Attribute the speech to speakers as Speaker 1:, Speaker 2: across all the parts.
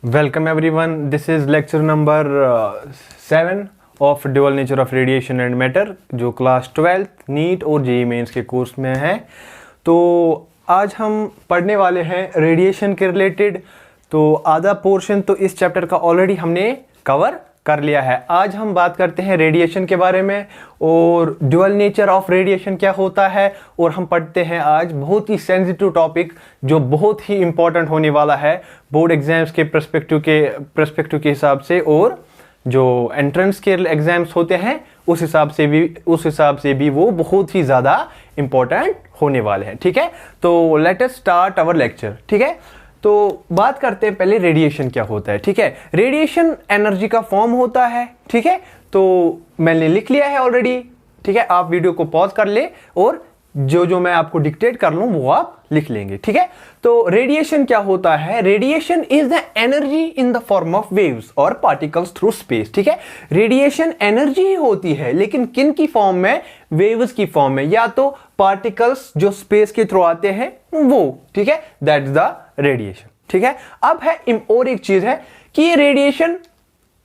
Speaker 1: Welcome everyone. This is lecture number 7 of dual nature of radiation and matter जो class 12th NEET और JEE mains के course में है। तो आज हम पढ़ने वाले हैं रेडिएशन के रिलेटेड। तो आधा पोर्शन तो इस चैप्टर का ऑलरेडी हमने कवर कर लिया है। आज हम बात करते हैं रेडिएशन के बारे में और ड्यूअल नेचर ऑफ रेडिएशन क्या होता है, और हम पढ़ते हैं आज बहुत ही सेंसिटिव टॉपिक जो बहुत ही इंपॉर्टेंट होने वाला है बोर्ड एग्जाम्स के पर्सपेक्टिव के हिसाब से, और जो एंट्रेंस के एग्जाम्स होते हैं उस हिसाब से भी वो बहुत ही ज़्यादा इंपॉर्टेंट होने वाले हैं। ठीक है, तो let us start our lecture. ठीक है, तो बात करते हैं पहले रेडिएशन क्या होता है। ठीक है, रेडिएशन एनर्जी का फॉर्म होता है। ठीक है, तो मैंने लिख लिया है ऑलरेडी। ठीक है, आप वीडियो को पॉज कर ले और जो मैं आपको डिक्टेट कर लूं वो आप लिख लेंगे। ठीक है, तो रेडिएशन क्या होता है? Radiation is the energy in the form of waves और पार्टिकल्स थ्रू स्पेस। ठीक है, रेडिएशन एनर्जी ही होती है, लेकिन किन की फॉर्म में? वेव्स की फॉर्म में, या तो पार्टिकल्स जो स्पेस के थ्रू आते हैं वो। ठीक है, दैट इज द रेडिएशन। ठीक है, अब है और एक चीज है कि ये रेडिएशन,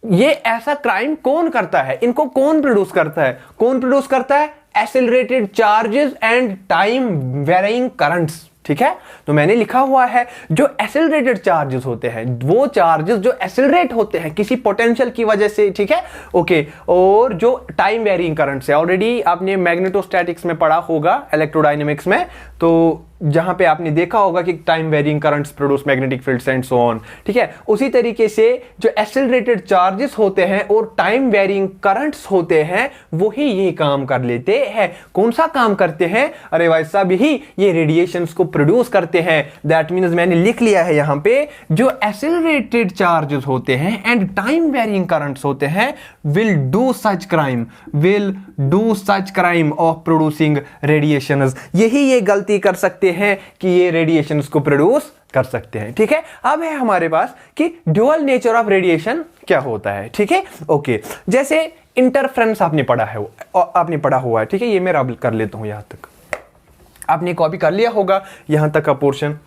Speaker 1: ये ऐसा क्राइम कौन करता है, इनको कौन प्रोड्यूस करता है? कौन प्रोड्यूस करता है? Accelerated charges and time varying currents. ठीक है, तो मैंने लिखा हुआ है जो एक्सेलरेटेड चार्जेस होते हैं, वो चार्जेस जो एक्सेलरेट होते हैं किसी पोटेंशियल की वजह से। ठीक है, ओके, और जो टाइम वेरिंग करंट्स है, ऑलरेडी आपने मैग्नेटोस्टैटिक्स में पढ़ा होगा, इलेक्ट्रोडायनेमिक्स में, तो जहां पे आपने देखा होगा कि time varying currents produce magnetic fields and so on. ठीक है, उसी तरीके से जो एक्सेलरेटेड चार्जेस होते हैं और टाइम वेरिंग करंट्स होते हैं वही ये काम कर लेते हैं। कौन सा काम करते हैं? अरे भाई साहब, ही ये रेडिएशंस को प्रोड्यूस करते हैं। दैट मीन्स मैंने लिख लिया है यहां पे, जो एक्सेलरेटेड चार्जेस होते हैं एंड टाइम वेरिंग करंट्स होते हैं will do such crime of producing radiations. यही ये गलती कर सकते हैं कि ये रेडिएशंस को प्रोड्यूस कर सकते हैं। ठीक है, अब है हमारे पास कि ड्यूअल नेचर ऑफ रेडिएशन क्या होता है। ठीक है, ओके, जैसे इंटरफेरेंस आपने पढ़ा हुआ है। ठीक है, ये मैं अब कर लेता हूं, यहां तक आपने कॉपी कर लिया होगा, यहां तक का पोर्शन।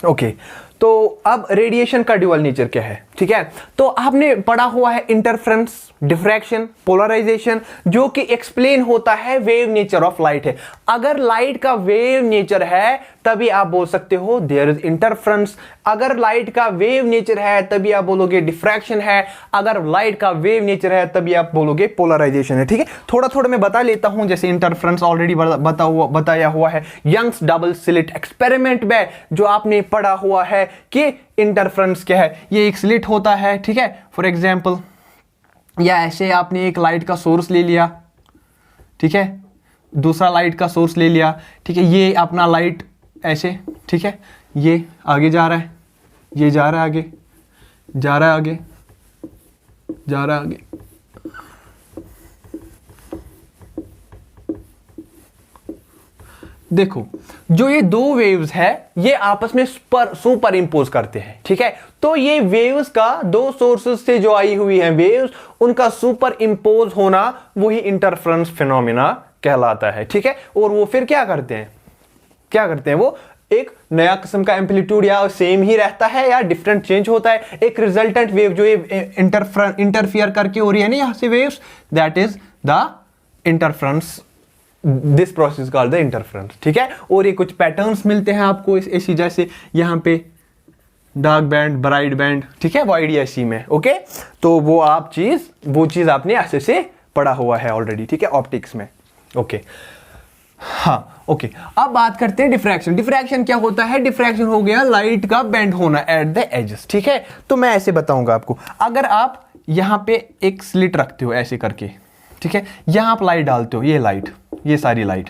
Speaker 1: ओके, तो अब रेडिएशन का ड्यूअल नेचर क्या है? ठीक है, तो आपने पढ़ा हुआ है इंटरफेरेंस, डिफ्रैक्शन, पोलराइजेशन, जो कि एक्सप्लेन होता है वेव नेचर ऑफ लाइट है। अगर लाइट का वेव नेचर है तभी आप बोल सकते हो देयर इज इंटरफेरेंस। अगर लाइट का वेव नेचर है तभी आप बोलोगे डिफ्रैक्शन है। अगर लाइट का वेव नेचर है तभी आप बोलोगे पोलराइजेशन है। ठीक है, थोड़ा थोड़ा मैं बता लेता हूं। जैसे इंटरफेरेंस ऑलरेडी बताया हुआ है यंग्स डबल स्लिट एक्सपेरिमेंट में, जो आपने पढ़ा हुआ है कि इंटरफेरेंस क्या है। ये एक स्लिट होता है। ठीक है, फॉर एग्जांपल, या ऐसे आपने एक लाइट का सोर्स ले लिया, ठीक है, दूसरा लाइट का सोर्स ले लिया। ठीक है, ये अपना लाइट ऐसे, ठीक है, ये आगे जा रहा है, ये जा रहा है आगे, जा रहा है आगे, जा रहा है आगे। देखो, जो ये दो वेव्स है ये आपस में सुपर इंपोज करते हैं। ठीक है, तो ये वेव्स का दो सोर्सेस से जो आई हुई है वेव्स, उनका सुपर इंपोज होना वही इंटरफेरेंस फिनोमेना कहलाता है। ठीक है, और वो फिर क्या करते हैं? वो एक नया किस्म का एम्पलीट्यूड या सेम ही रहता है या डिफरेंट चेंज होता है। एक रिजल्टेंट वेव जो ये इंटरफियर करके हो रही है ना यहां से waves, that is the interference. This process called the interference. ठीक है, और ये कुछ पैटर्न्स मिलते हैं आपको ऐसी, जैसे यहां पे डार्क बैंड, ब्राइट बैंड, ठीक है, वाइड या सी में। ओके, तो वो चीज आपने ऐसे से पढ़ा हुआ है ऑलरेडी। ठीक है, ऑप्टिक्स में। ओके, हाँ, ओके, अब बात करते हैं डिफ्रैक्शन। डिफ्रैक्शन क्या होता है? डिफ्रैक्शन हो गया लाइट का बेंड होना एट द एजेस। ठीक है, तो मैं ऐसे बताऊंगा आपको। अगर आप यहां पे एक स्लिट रखते हो ऐसे करके, ठीक है, यहां आप लाइट डालते हो, ये सारी लाइट,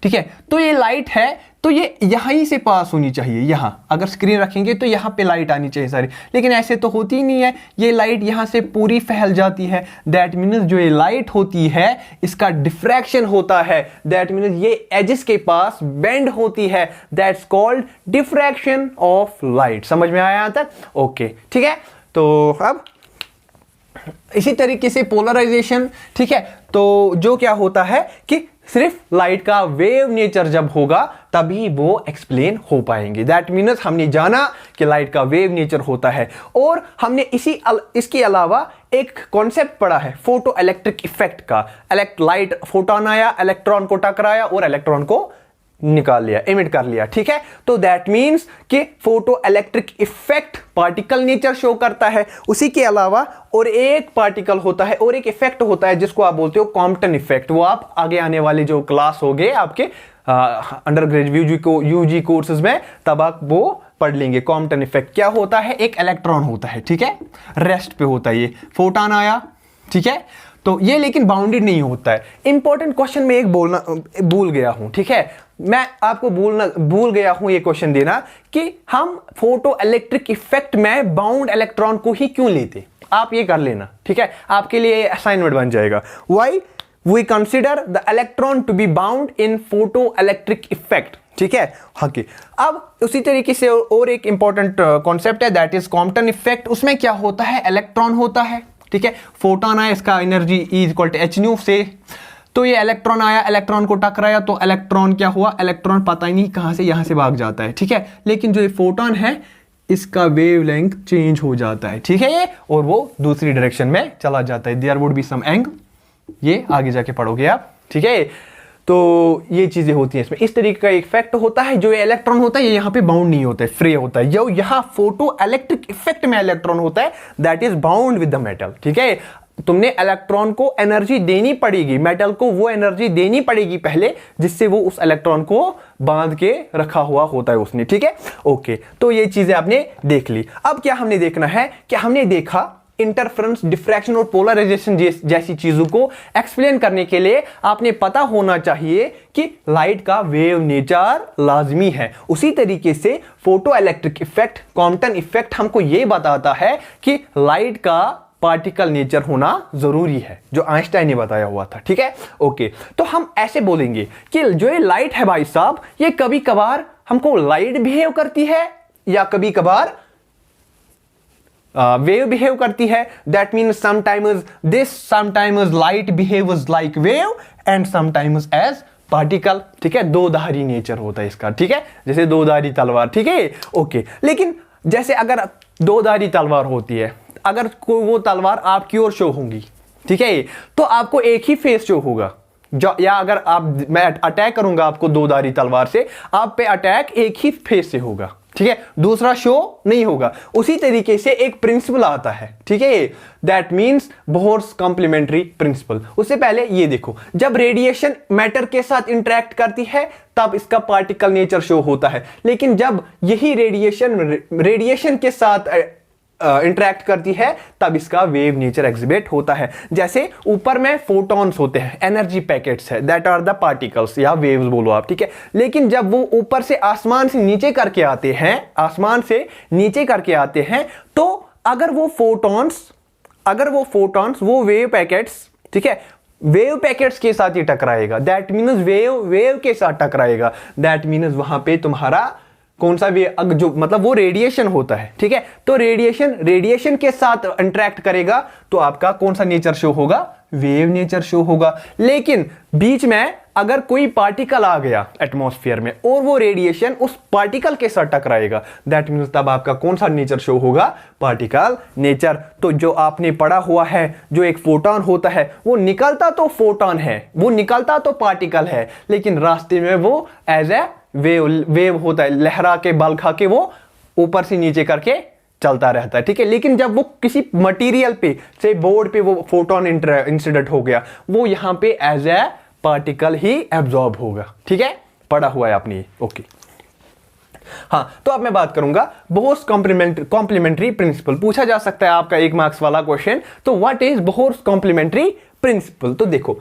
Speaker 1: ठीक है, तो ये लाइट है, तो ये यहाँ ही से पास होनी चाहिए, यहाँ अगर स्क्रीन रखेंगे तो यहाँ पे लाइट आनी चाहिए सारी, लेकिन ऐसे तो होती ही नहीं है, ये लाइट यहाँ से पूरी फैल जाती है। दैट मीन्स जो ये लाइट होती है इसका डिफ्रैक्शन होता है, दैट मीन्स ये एजेस के पास बेंड होती है, that's called diffraction of light. समझ में आया यहाँ तक? ओके, ठीक है। तो अब इसी तरीके से पोलराइजेशन, ठीक है, तो जो क्या होता है कि सिर्फ लाइट का वेव नेचर जब होगा तभी वो एक्सप्लेन हो पाएंगे। दैट मीन्स हमने जाना कि लाइट का वेव नेचर होता है, और हमने इसके अलावा एक कॉन्सेप्ट पढ़ा है फोटो इलेक्ट्रिक इफेक्ट का। लाइट फोटोन आया, इलेक्ट्रॉन को टकराया और इलेक्ट्रॉन को निकाल लिया, एमिट कर लिया, ठीक है। तो दैट मीन्स कि photo electric effect particle nature show करता है। उसी के अलावा और एक पार्टिकल होता है और एक इफेक्ट होता है जिसको आप बोलते हो कॉम्पटन इफेक्ट। वो आप आगे आने वाले जो क्लास हो गए आपके अंडर ग्रेजुएट यूजी कोर्सेज में, तब आप वो पढ़ लेंगे। कॉम्पटन इफेक्ट क्या होता है? एक इलेक्ट्रॉन होता है, ठीक है, रेस्ट पे होता है, ये फोटोन आया, ठीक है, तो ये लेकिन बाउंडेड नहीं होता है। इंपॉर्टेंट क्वेश्चन में एक बोलना भूल गया हूं, ठीक है, मैं आपको भूल गया हूं ये क्वेश्चन देना कि हम फोटो इलेक्ट्रिक इफेक्ट में बाउंड इलेक्ट्रॉन को ही क्यों लेते। आप ये कर लेना, ठीक है, आपके लिए असाइनमेंट बन जाएगा। Why we consider the electron to be bound in photo electric effect, ठीक है। हाँ, अब उसी तरीके से और एक इंपॉर्टेंट कॉन्सेप्ट है, दैट इज कॉम्पटन इफेक्ट। उसमें क्या होता है? इलेक्ट्रॉन होता है, ठीक है, फोटोन आया, इसका energy E equal to h nu से, तो ये इलेक्ट्रॉन आया, इलेक्ट्रॉन को टकराया, तो इलेक्ट्रॉन क्या हुआ? इलेक्ट्रॉन पता ही नहीं कहां से यहां से भाग जाता है, ठीक है। लेकिन जो ये फोटोन है इसका वेवलेंथ चेंज हो जाता है, ठीक है, और वो दूसरी डायरेक्शन में चला जाता है। There would be some angle, ये आगे जाके पढ़ोगे आप, ठीक है। तो ये चीजें होती हैं इसमें, इस तरीके का इफेक्ट होता है। जो इलेक्ट्रॉन होता है ये यहाँ पे बाउंड नहीं होता है, फ्री होता है। जो यहाँ फोटो इलेक्ट्रिक इफेक्ट में इलेक्ट्रॉन होता है that is bound with the metal, ठीक है। तुमने इलेक्ट्रॉन को एनर्जी देनी पड़ेगी, मेटल को वो एनर्जी देनी पड़ेगी पहले, जिससे वो उस इलेक्ट्रॉन को बांध के रखा हुआ होता है उसने, ठीक है। ओके, तो ये चीजें आपने देख ली। अब क्या हमने देखना है कि हमने देखा इंटरफेरेंस, डिफ्रैक्शन और पोलराइजेशन जैसी चीजों को एक्सप्लेन करने के लिए आपने पता होना चाहिए कि लाइट का वेव नेचर लाजमी है। उसी तरीके से photo electric effect, Compton effect हमको यह बताता है कि लाइट का पार्टिकल नेचर होना जरूरी है, जो आइंस्टाइन ने बताया हुआ था, ठीक है। ओके, तो हम ऐसे बोलेंगे कि जो ये लाइट है भाई साहब, ये कभी कभार हमको लाइट बिहेव करती है या कभी कभार वेव बिहेव करती है। That means sometimes light behaves like wave and sometimes as particle, ठीक है। दो धारी नेचर होता है इसका, ठीक है, जैसे दो धारी तलवार, ठीक है। ओके, लेकिन जैसे अगर दो धारी तलवार होती है, अगर कोई वो तलवार आपकी ओर शो होंगी, ठीक है, तो आपको एक ही फेस शो होगा। या अगर मैं अटैक करूंगा आपको दो धारी तलवार से, आप पे अटैक एक ही फेस से होगा, ठीक है, दूसरा शो नहीं होगा। उसी तरीके से एक प्रिंसिपल आता है, ठीक है, that means Bohr's complementary principle. उससे पहले ये देखो, जब रेडिएशन मैटर के साथ इंटरेक्ट करती है तब इसका पार्टिकल नेचर शो होता है, लेकिन जब यही रेडिएशन के साथ इंटरेक्ट करती है तब इसका वेव नेचर एग्जिबिट होता है। जैसे ऊपर में फोटॉन्स होते हैं, एनर्जी पैकेट्स है, दैट आर द पार्टिकल्स या वेव्स बोलो आप, ठीक है। लेकिन जब वो ऊपर से आसमान से नीचे करके आते हैं, आसमान से नीचे करके आते हैं, तो अगर वो फोटॉन्स वो वेव पैकेट्स, ठीक है, वेव पैकेट्स के साथ ही टकराएगा। दैट मीन्स वेव के साथ टकराएगा। दैट मीन्स वहां पे तुम्हारा कौन सा भी जो मतलब वो रेडिएशन होता है, ठीक है, तो रेडिएशन के साथ इंटरेक्ट करेगा तो आपका कौन सा नेचर शो होगा? वेव नेचर शो होगा। लेकिन बीच में अगर कोई पार्टिकल आ गया एटमॉस्फेयर में और वो रेडिएशन उस पार्टिकल के साथ टकराएगा, दैट मीन्स तब आपका कौन सा नेचर शो होगा? Particle nature. तो जो आपने पढ़ा हुआ है, जो एक फोटॉन होता है वो निकलता तो फोटॉन है, वो निकलता तो पार्टिकल है, लेकिन रास्ते में वो एज ए वेव होता है, लहरा के बल खा के वो ऊपर से नीचे करके चलता रहता है, ठीक है। लेकिन जब वो किसी मटेरियल पे, से बोर्ड पे वो फोटोन इंसिडेंट हो गया, वो यहां पे एज ए पार्टिकल ही एब्जॉर्ब होगा, ठीक है, पढ़ा हुआ है आपने। ओके, हाँ, तो अब मैं बात करूंगा बोहर्स कॉम्प्लीमेंट्री प्रिंसिपल। पूछा जा सकता है आपका 1 मार्क्स वाला क्वेश्चन, तो what is Bohr's complementary principle? तो देखो,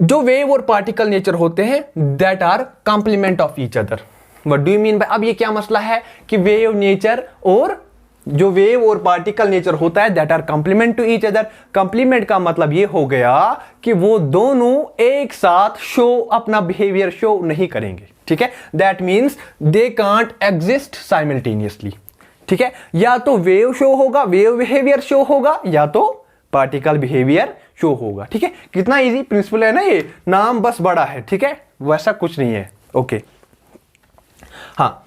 Speaker 1: जो वेव और पार्टिकल नेचर होते हैं that are complement of each other. What do you mean by, अब ये क्या मसला है कि वेव नेचर और जो वेव और पार्टिकल नेचर होता है that are complement to each other. Complement का मतलब ये हो गया कि वो दोनों एक साथ शो अपना बिहेवियर शो नहीं करेंगे, ठीक है। That means they can't exist simultaneously, ठीक है। या तो वेव शो होगा, वेव बिहेवियर शो होगा, या तो पार्टिकल बिहेवियर शो होगा, ठीक है। कितना इजी प्रिंसिपल है ना, ये नाम बस बड़ा है, ठीक है, वैसा कुछ नहीं है। ओके हाँ,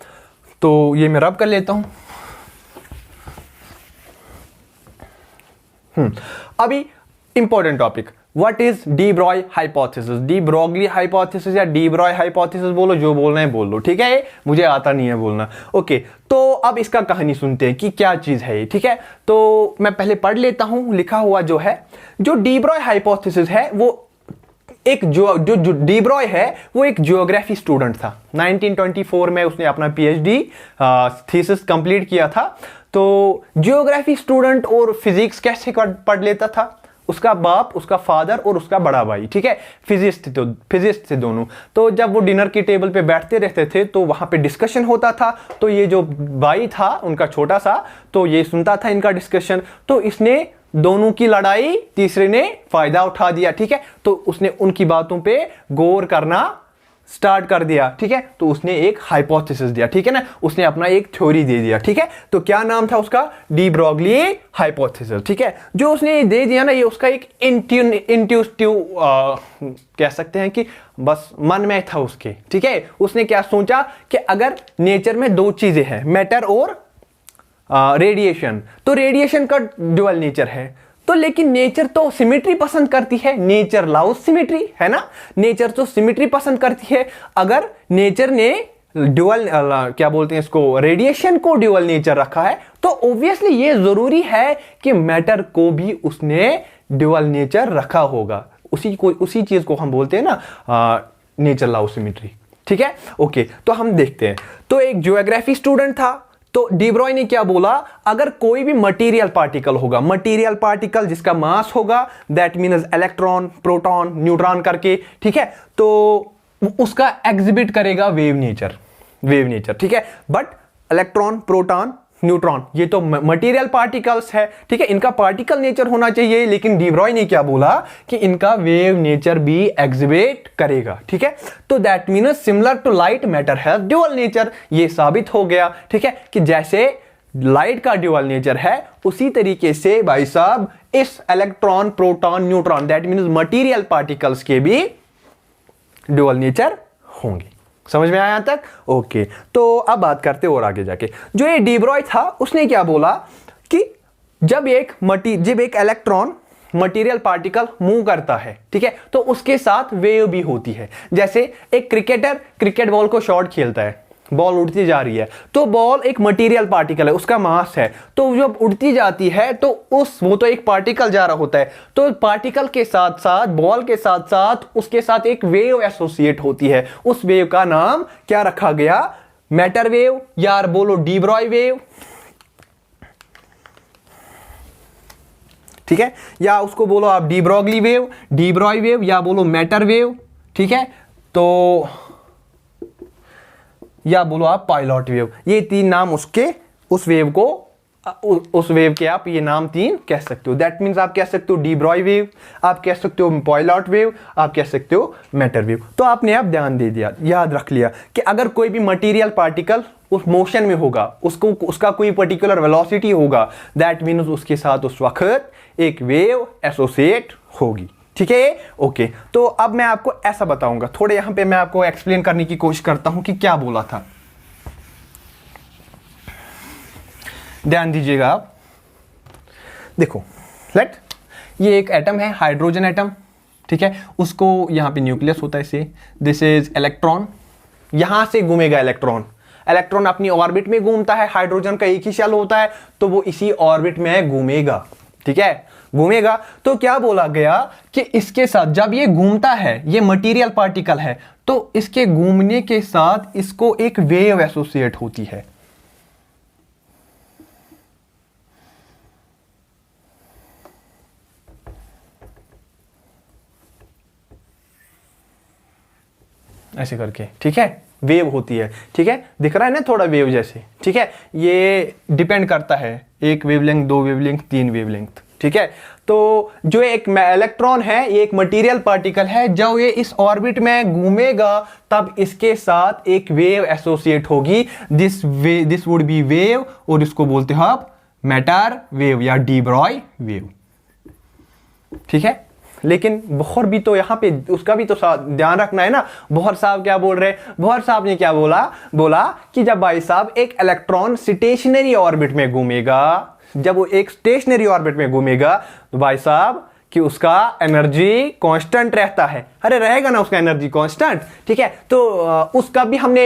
Speaker 1: तो ये मैं रब कर लेता हूं। अभी important topic, what is D Broglie hypothesis, de Broglie hypothesis या डी ब्रॉय हाइपोथेसिस, बोलो जो बोलना है बोल लो, ठीक है, मुझे आता नहीं है बोलना। ओके तो अब इसका कहानी सुनते हैं कि क्या चीज है ये, ठीक है। तो मैं पहले पढ़ लेता हूं लिखा हुआ जो है। जो डी ब्रॉय हाइपोथेसिस है वो एक जो डी ब्रॉय है वो एक जियोग्राफी स्टूडेंट था। 1924 में उसने अपना पीएचडी थीसिस कंप्लीट किया था। तो जियोग्राफी स्टूडेंट और फिजिक्स कैसे पढ़ लेता था, उसका बाप, उसका फादर और उसका बड़ा भाई, ठीक है, फिजिस्ट थे दोनों। तो जब वो डिनर की टेबल पे बैठते रहते थे तो वहां पे डिस्कशन होता था। तो ये जो भाई था उनका छोटा सा, तो ये सुनता था इनका डिस्कशन। तो इसने दोनों की लड़ाई तीसरे ने फायदा उठा दिया, ठीक है। तो उसने उनकी बातों पे गौर करना स्टार्ट कर दिया, ठीक है। तो उसने एक हाइपोथेसिस दिया, ठीक है ना, उसने अपना एक थ्योरी दे दिया, ठीक है। तो क्या नाम था उसका, डी ब्रोगली हाइपोथेसिस, ठीक है। जो उसने दे दिया ना, ये उसका एक इंट्यूटिव कह सकते हैं कि बस मन में था उसके, ठीक है। उसने क्या सोचा कि अगर नेचर में दो चीजें हैं, मैटर और रेडिएशन, तो रेडिएशन का ड्यूअल नेचर है, तो लेकिन नेचर तो सिमेट्री पसंद करती है, नेचर लव्स सिमेट्री, है ना, नेचर तो सिमेट्री पसंद करती है। अगर नेचर ने ड्यूअल क्या बोलते हैं इसको, रेडिएशन को ड्यूअल नेचर रखा है, तो ऑब्वियसली ये जरूरी है कि मैटर को भी उसने ड्यूअल नेचर रखा होगा। उसी चीज को हम बोलते हैं ना नेचर लव सिमेट्री, ठीक है। ओके तो हम देखते हैं। तो एक ज्योग्राफी स्टूडेंट था, तो डी ब्रॉय ने क्या बोला, अगर कोई भी मटेरियल पार्टिकल होगा, मटेरियल पार्टिकल जिसका मास होगा, that means electron, proton, neutron करके, ठीक है, तो उसका एग्जिबिट करेगा वेव नेचर, ठीक है। बट इलेक्ट्रॉन, प्रोटॉन, न्यूट्रॉन ये तो मटेरियल पार्टिकल्स है, ठीक है, इनका पार्टिकल नेचर होना चाहिए। लेकिन डी ब्रॉय ने क्या बोला कि इनका वेव नेचर भी एग्जिबिट करेगा, ठीक है। तो that means similar to light matter has dual nature, ये साबित हो गया, ठीक है, कि जैसे लाइट का ड्यूअल नेचर है उसी तरीके से भाई साहब इस electron, proton, neutron that means material particles के भी ड्यूअल नेचर होंगे। समझ में आया यहां तक? ओके तो अब बात करते और आगे जाके। जो ये डी ब्रॉय था उसने क्या बोला कि जब एक इलेक्ट्रॉन मटेरियल पार्टिकल मूव करता है, ठीक है, तो उसके साथ वेव भी होती है। जैसे एक क्रिकेटर क्रिकेट बॉल को शॉट खेलता है, बॉल उड़ती जा रही है, तो बॉल एक मटेरियल पार्टिकल है, उसका मास है, तो जब उड़ती जाती है तो वो तो एक पार्टिकल जा रहा होता है, तो पार्टिकल के साथ साथ बॉल के साथ साथ उसके साथ एक वेव एसोसिएट होती है। उस वेव का नाम क्या रखा गया, मैटर वेव, यार बोलो डी ब्रॉय वेव, ठीक है, या उसको बोलो आप de Broglie wave, D Broglie wave, या बोलो मैटर वेव, ठीक है, तो या बोलो आप पायलट वेव। ये तीन नाम उसके उस वेव के आप ये नाम तीन कह सकते हो। दैट मीन्स आप कह सकते हो डी ब्रॉय वेव, आप कह सकते हो पायलट वेव, आप कह सकते हो मैटर वेव। तो आपने अब ध्यान दे दिया, याद रख लिया कि अगर कोई भी मटेरियल पार्टिकल उस मोशन में होगा, उसका कोई पर्टिकुलर वेलोसिटी होगा, दैट मीन्स उसके साथ उस वक्त एक वेव एसोसिएट होगी, ठीक है। ओके तो अब मैं आपको ऐसा बताऊंगा, थोड़े यहां पे मैं आपको एक्सप्लेन करने की कोशिश करता हूं कि क्या बोला था। ध्यान दीजिएगा आप, देखो ये एक एटम है, हाइड्रोजन एटम, ठीक है, उसको यहां पे न्यूक्लियस होता है, से दिस इज इलेक्ट्रॉन, यहां से घूमेगा इलेक्ट्रॉन अपनी ऑर्बिट में घूमता है, हाइड्रोजन का एक ही शेल होता है, तो वो इसी ऑर्बिट में घूमेगा, ठीक है, घूमेगा। तो क्या बोला गया कि इसके साथ जब ये घूमता है, ये मटेरियल पार्टिकल है, तो इसके घूमने के साथ इसको एक वेव एसोसिएट होती है। ऐसे करके, ठीक है, वेव होती है, ठीक है, दिख रहा है ना थोड़ा वेव जैसे, ठीक है। ये डिपेंड करता है, एक वेवलेंथ, दो वेवलेंथ, तीन वेवलेंथ, ठीक है। तो जो एक इलेक्ट्रॉन है ये एक मटेरियल पार्टिकल है, जब ये इस ऑर्बिट में घूमेगा तब इसके साथ एक वेव एसोसिएट होगी, दिस वुड बी वेव, और इसको बोलते हैं आप मैटर वेव या डी ब्रॉय वेव, ठीक है। लेकिन बोहर भी तो यहाँ पे उसका भी तो ध्यान रखना है ना। बोहर साहब क्या बोल रहे हैं, बोहर साहब ने क्या बोला कि जब भाई साहब एक इलेक्ट्रॉन स्टेशनरी ऑर्बिट में घूमेगा, जब वो एक स्टेशनरी ऑर्बिट में घूमेगा तो भाई साहब कि उसका एनर्जी कांस्टेंट रहता है। अरे रहेगा ना उसका एनर्जी कांस्टेंट, ठीक है। तो उसका भी हमने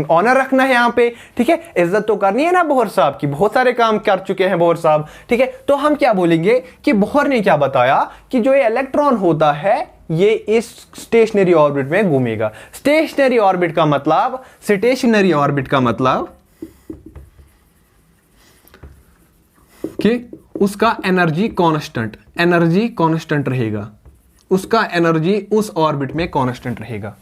Speaker 1: ऑनर रखना है यहाँ पे, ठीक है, इज्जत तो करनी है ना बोहर साहब की, बहुत सारे काम कर चुके हैं बोहर साहब, ठीक है। तो हम क्या बोलेंगे कि बोहर ने क्या बताया कि जो ये इलेक्ट्रॉन होता है ये इस स्टेशनरी ऑर्बिट में घूमेगा। स्टेशनरी ऑर्बिट का मतलब, स्टेशनरी ऑर्बिट का मतलब कि उसका एनर्जी कांस्टेंट रहेगा, उसका एनर्जी उस ऑर्बिट में कांस्टेंट रहेगा,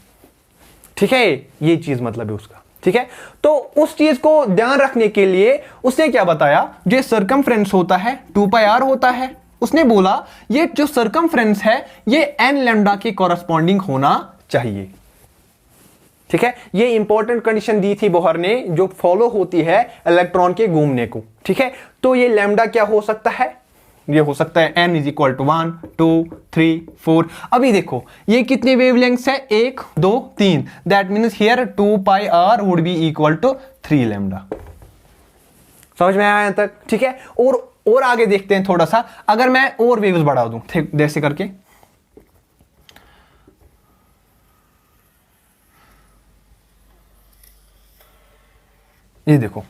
Speaker 1: ठीक है। ये चीज मतलब है उसका, ठीक है। तो उस चीज को ध्यान रखने के लिए उसने क्या बताया, जो सर्कमफ्रेंस होता है 2πr होता है, उसने बोला ये जो सर्कमफ्रेंस है ये n लैम्डा के कॉरस्पॉन्डिंग होना चाहिए, ठीक है। ये इंपॉर्टेंट कंडीशन दी थी बोहर ने, जो फॉलो होती है इलेक्ट्रॉन के घूमने को, ठीक है। तो ये लैम्डा क्या हो सकता है, ये हो सकता है n = 1 2 3 4। अभी देखो ये कितने वेवलेंथ्स है, 1 2 3, that means here 2πr would be equal to 3 lambda. समझ में आया यहां तक, ठीक है। और आगे देखते हैं थोड़ा सा, अगर मैं और वेव्स बढ़ा दूं जैसे करके, ये देखो,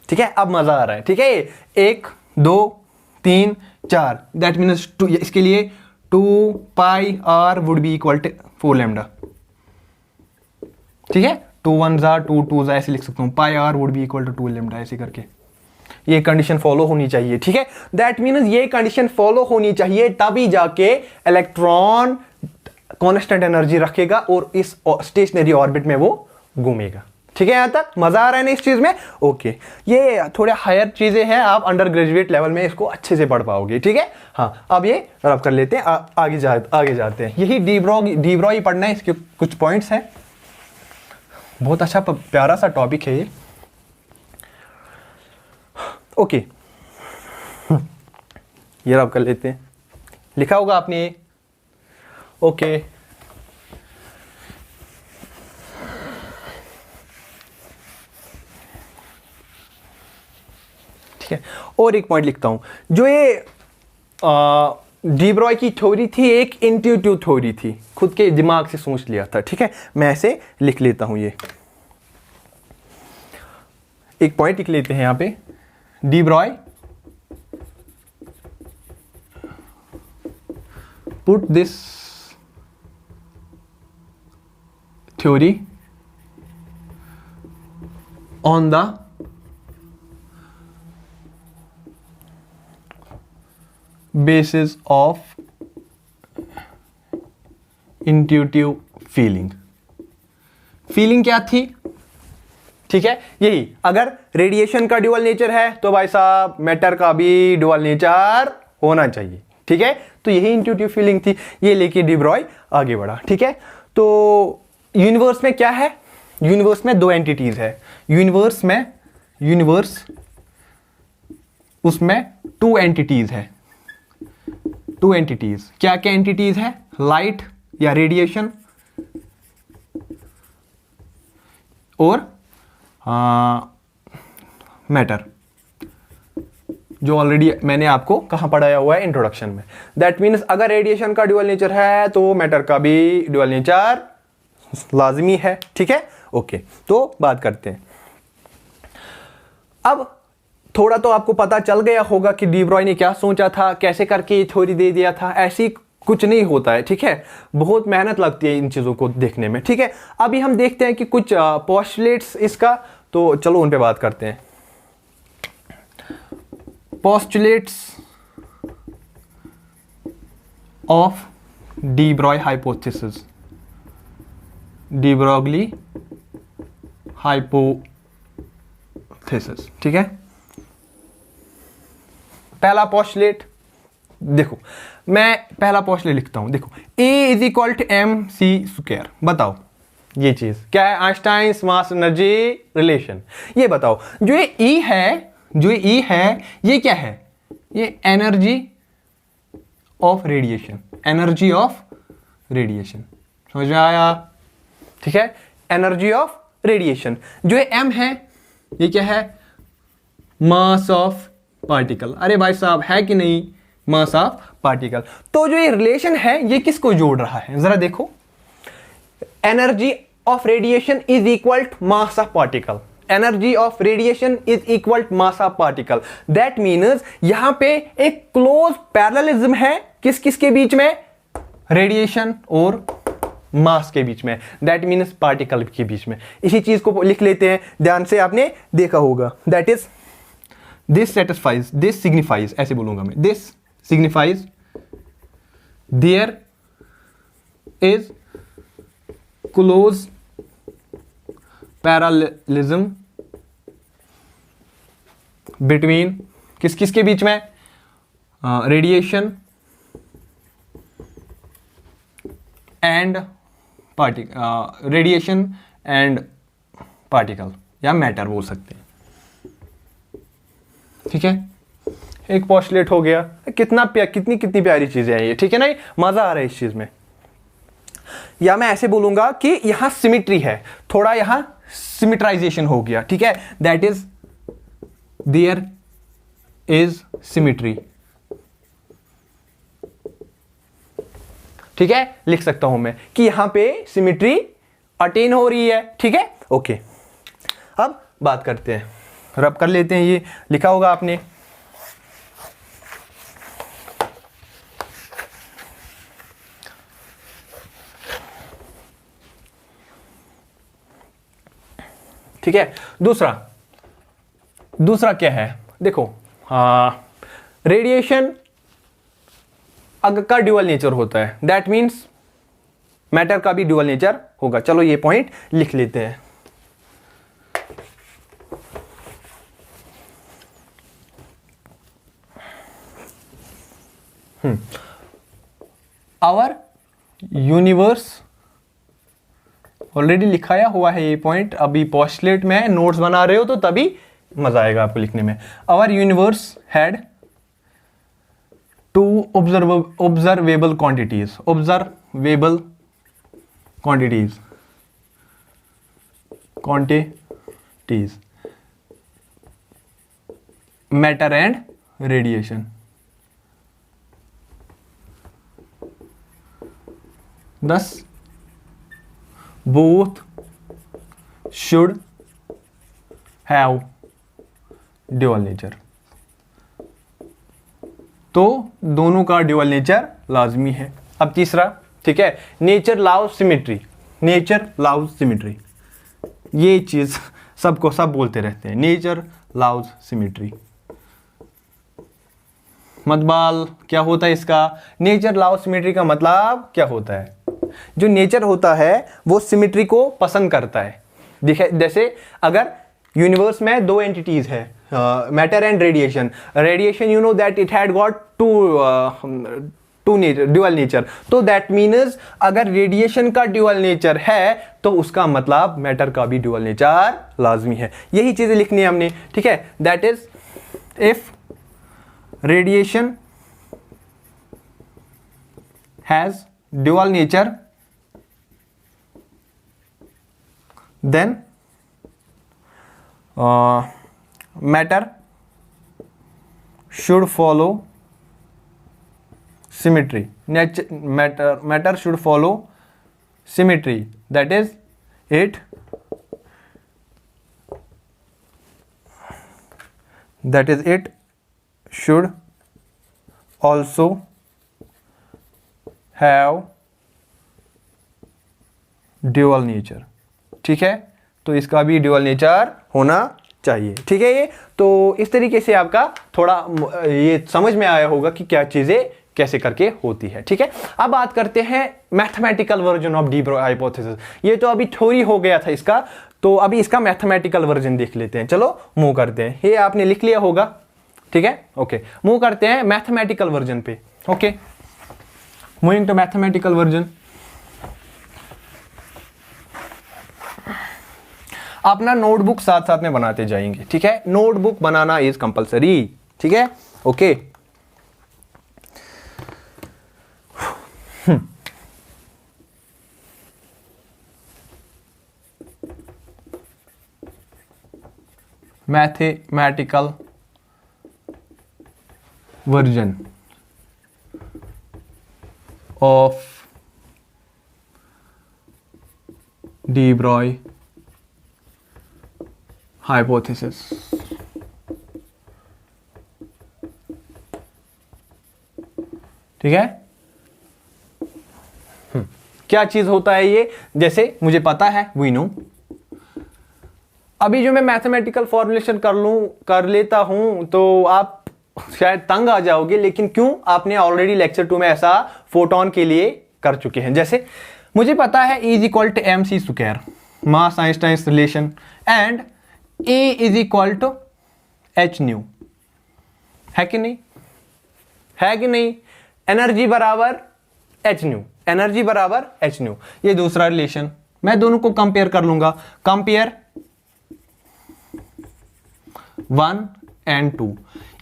Speaker 1: ठीक है, अब मजा आ रहा है, ठीक है। 1 2 3 4, दैट मीन्स इसके लिए 2πr would be equal to 4 lambda, ठीक है। 2 1 2 2 ऐसे लिख सकता हूं, πr would be equal to 2 lambda, ऐसे करके ये कंडीशन फॉलो होनी चाहिए, ठीक है। दैट मीन्स ये कंडीशन फॉलो होनी चाहिए, तभी जाके इलेक्ट्रॉन कांस्टेंट एनर्जी रखेगा और इस स्टेशनरी ऑर्बिट में वो घूमेगा, ठीक है। यहां तक मजा आ रहा है ना इस चीज में, ओके। ये थोड़े हायर चीजें हैं, आप अंडर ग्रेजुएट लेवल में इसको अच्छे से पढ़ पाओगे, ठीक है। हाँ, अब ये रब कर लेते हैं, आगे जाते हैं। यही डी ब्रॉय पढ़ना है, इसके कुछ पॉइंट्स हैं, बहुत अच्छा प्यारा सा टॉपिक है ये, ओके। ये रब कर लेते हैं, लिखा होगा आपने, ओके। ठीक है, और एक पॉइंट लिखता हूं, जो ये डी ब्रॉय की थ्योरी थी एक इंट्यूटिव थ्योरी थी, खुद के दिमाग से सोच लिया था, ठीक है। मैं ऐसे लिख लेता हूं, ये एक पॉइंट लिख लेते हैं यहां पे, D Broglie put this theory on the basis of intuitive feeling। Feeling क्या थी, ठीक है, यही अगर रेडिएशन का ड्यूअल नेचर है तो भाई साहब मैटर का भी ड्यूअल नेचर होना चाहिए, ठीक है। तो यही इंट्यूटिव फीलिंग थी, ये लेके डी ब्रॉय आगे बढ़ा, ठीक है। तो यूनिवर्स में क्या है, यूनिवर्स में दो एंटिटीज है, यूनिवर्स उसमें टू एंटिटीज है, टू एंटिटीज, क्या क्या एंटिटीज है, लाइट या रेडिएशन और मैटर, जो ऑलरेडी मैंने आपको कहां पढ़ाया हुआ है, इंट्रोडक्शन में। दैट मीन्स अगर रेडिएशन का ड्यूअल नेचर है तो मैटर का भी ड्यूअल नेचर लाजमी है, ठीक है, ओके। तो बात करते हैं, अब थोड़ा तो आपको पता चल गया होगा कि डी ब्रॉय ने क्या सोचा था, कैसे करके ये थ्योरी दे दिया था। ऐसी कुछ नहीं होता है, ठीक है, बहुत मेहनत लगती है इन चीजों को देखने में, ठीक है। अभी हम देखते हैं कि कुछ पोस्टुलेट्स इसका, तो चलो उन पे बात करते हैं। Postulates of D Broglie hypothesis, D Broglie hypothesis. ठीक है, पहला पोस्टुलेट देखो, मैं पहला पोस्टुलेट लिखता हूं, देखो E is equal to m c square. बताओ ये चीज क्या है? Einstein's mass energy relation. ये बताओ, जो ये E है, जो ये E है, ये क्या है? ये energy of radiation, energy of radiation. समझ में आया? ठीक है, एनर्जी ऑफ रेडिएशन। जो ये M है, ये क्या है? मास ऑफ पार्टिकल। अरे भाई साहब, है कि नहीं? मास ऑफ पार्टिकल। तो जो ये रिलेशन है, ये किसको जोड़ रहा है? जरा देखो, energy of radiation is equal to mass of particle. Energy of radiation is equal to mass of particle. That means यहां पे एक क्लोज पैरेललिज्म है किस किस के बीच में? रेडिएशन और मास के बीच में। दैट मीन्स पार्टिकल के बीच में। इसी चीज को लिख लेते हैं, ध्यान से आपने देखा होगा। That is this satisfies, this signifies, ऐसे बोलूंगा मैं, this signifies there is close parallelism between किस किस के बीच में? Radiation and particle, radiation and particle या मैटर बोल सकते हैं। ठीक है, एक पोस्टुलेट हो गया। कितनी कितनी प्यारी चीजें हैं ये। ठीक है ना, मजा आ रहा है इस चीज में। या मैं ऐसे बोलूंगा कि यहां सिमिट्री है, थोड़ा यहां सिमिट्राइजेशन हो गया। ठीक है, that is there is symmetry. ठीक है, लिख सकता हूं मैं कि यहां पे सिमिट्री अटेन हो रही है। ठीक है, ओके। अब बात करते हैं, रब कर लेते हैं। ये लिखा होगा आपने, ठीक है। दूसरा क्या है? देखो, रेडिएशन अगर का ड्यूअल नेचर होता है, दैट मीन्स मैटर का भी ड्यूअल नेचर होगा। चलो ये पॉइंट लिख लेते हैं। आवर यूनिवर्स, ऑलरेडी लिखाया हुआ है ये पॉइंट, अभी पोस्टुलेट में नोट्स बना रहे हो तो तभी मजा आएगा आपको लिखने में। Our universe had two observable quantities, observable quantities, matter and radiation. Thus, both should have dual nature. तो दोनों का ड्यूअल नेचर लाजमी है। अब तीसरा, ठीक है, nature loves symmetry. Nature loves symmetry, ये चीज सबको सब बोलते रहते हैं, नेचर लव्स सिमेट्री। मतलब क्या होता है इसका? नेचर लव्स सिमेट्री का मतलब क्या होता है? जो नेचर होता है वो सिमेट्री को पसंद करता है। देखिए, जैसे अगर यूनिवर्स में दो एंटिटीज है, matter and radiation. Radiation, you know that it had got two nature, dual nature. तो दैट मीन्स अगर रेडिएशन का ड्यूअल नेचर है तो उसका मतलब मैटर का भी ड्यूअल नेचर लाजमी है। यही चीजें लिखनी है हमने। ठीक है, that is if radiation has dual nature then matter should follow symmetry. Matter should follow symmetry, that is it should also have dual nature. ठीक है, तो इसका भी ड्यूअल नेचर होना चाहिए। ठीक है, ये तो इस तरीके से आपका थोड़ा ये समझ में आया होगा कि क्या चीजें कैसे करके होती है। ठीक है, अब बात करते हैं mathematical version of D Broglie hypothesis. ये तो अभी थ्योरी हो गया था इसका, तो अभी इसका मैथमेटिकल वर्जन देख लेते हैं। चलो मूव करते हैं, ये आपने लिख लिया होगा। ठीक है, ओके, मूव करते हैं मैथमेटिकल वर्जन पे। Okay, moving to mathematical version. अपना नोटबुक साथ साथ में बनाते जाएंगे। ठीक है, नोटबुक बनाना इज कंपलसरी। ठीक है, okay. Mathematical version of D Broglie hypothesis. ठीक है, क्या चीज होता है ये, जैसे मुझे पता है, वी नो। अभी जो मैं मैथमेटिकल फॉर्मुलेशन कर लेता हूं तो आप शायद तंग आ जाओगे, लेकिन क्यों, आपने ऑलरेडी लेक्चर 2 में ऐसा फोटोन के लिए कर चुके हैं। जैसे मुझे पता है E is equal to m c square, mass Einstein relation, and E is equal to h nu, है कि नहीं, है कि नहीं। एनर्जी बराबर एच न्यू, एनर्जी बराबर एच न्यू, ये दूसरा रिलेशन। मैं दोनों को कंपेयर कर लूंगा, कंपेयर 1 and 2।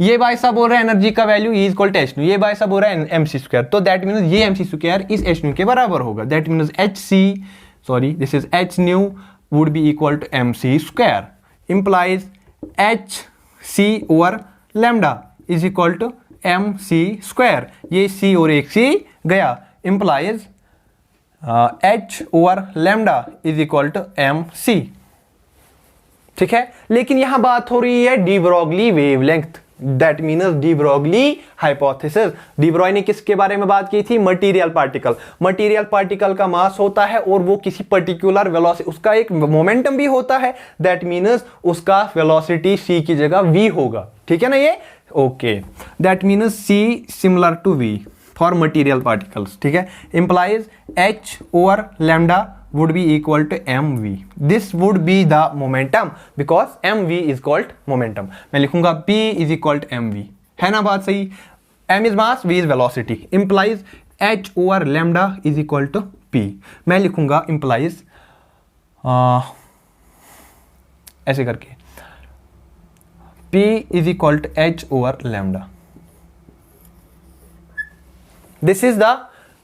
Speaker 1: ये भाई साहब बोल रहा है एनर्जी का value E equal to h nu, ये भाई साहब बोल रहा है एम सी स्क्वायर, तो दैट मीन्स ये एम सी स्क्वायर इस एच न्यू के बराबर होगा। That means H C, sorry this is H new would be equal to m c square, implies H C over lambda is equal to m c square. ये सी और एक सी गया, implies H over lambda is equal to m c. ठीक है, लेकिन यहां बात हो रही है de Broglie wavelength, that means de Broglie hypothesis. De Broglie ने किसके बारे में बात की थी, मटेरियल पार्टिकल। मटेरियल पार्टिकल का मास होता है और वो किसी पर्टिकुलर वेलोसिटी, उसका एक मोमेंटम भी होता है, दैट मीन्स उसका वेलोसिटी c की जगह v होगा। ठीक है ना ये, okay, that means c similar to v for material particles. ठीक है, इंप्लाइज h ओवर लैम्डा would be equal to mv. This would be the momentum because mv is called momentum. मैं लिखूंगा p is equal to mv, है ना बात सही। m is mass, v is velocity, implies h over lambda is equal to p। मैं लिखूंगा implies ऐसे करके p is equal to h over lambda। This is the